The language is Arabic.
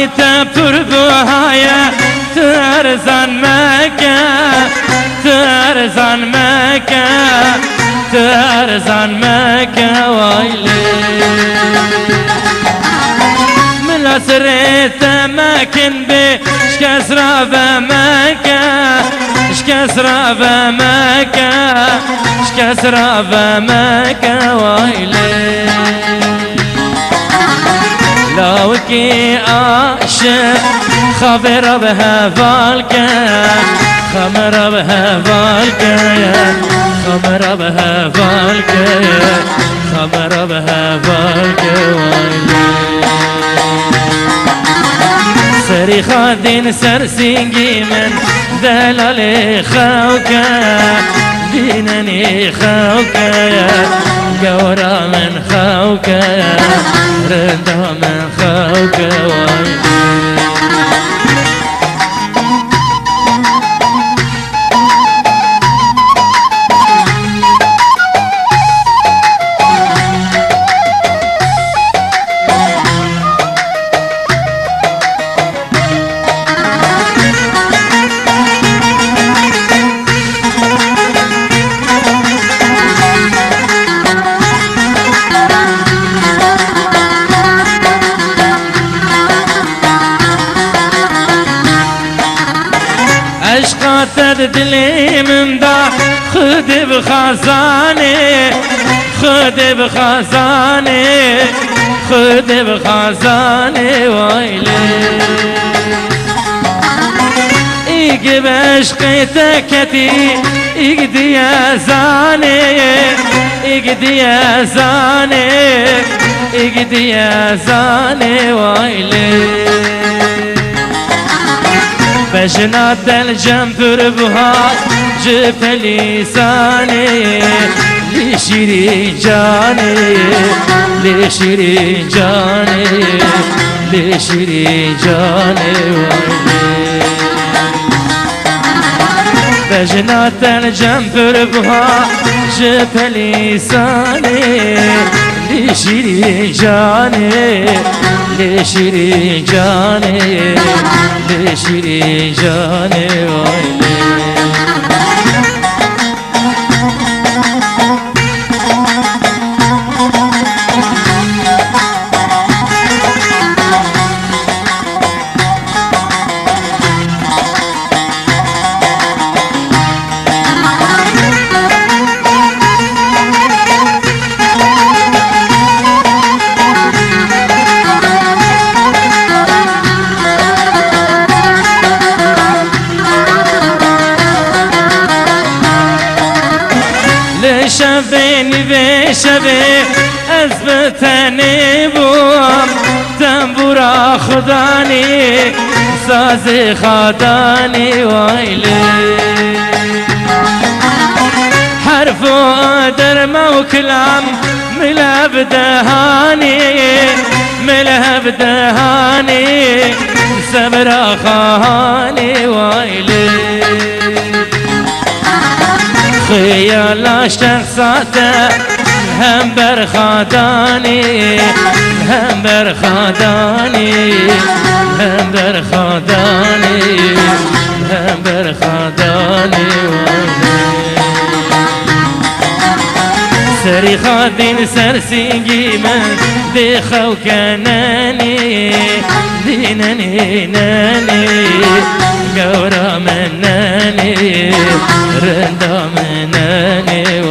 تپر بوهایا ترزان مکه ترزان مکه ترزان مکه وایلی ملا سرت مکن به شکسرا و مکه شکسرا و مکه شکسرا و مکه وایلی لوکی عاشق خبر به هوالک خبر به هوالک خبر به هوالک خبر به هوالک سری خادین سرسینگی من دلال خوکه دیننی خوکه گورا من خوکه رندا من خوکه عشقات دلی من دا خود بخزانه خود بخزانه خود بخزانه وایلی ایگ بشقی تکتی ایگ دیازانه ایگ دیازانه ایگ دیازانه وایلی بجنات الجنبر بها جف لساني لشيري جاني لشيري جاني لشيري جاني بجنات الجنبر بها جف لساني لشيري جاني لشيري جاني لشيري جاني ويلي شبینی به شبه از بتنی بوم تنبورا خدانی ساز خدانی وایلی حرف و درم و کلام ملاب دهانی ملاب دهانی صبر خانی وایلی خيال شخصاته هم برخداني هم برخداني هم برخداني هم برخداني سري خادين سرسينجي من دي خوكناني دينني ناني قورا مناني رندا مناني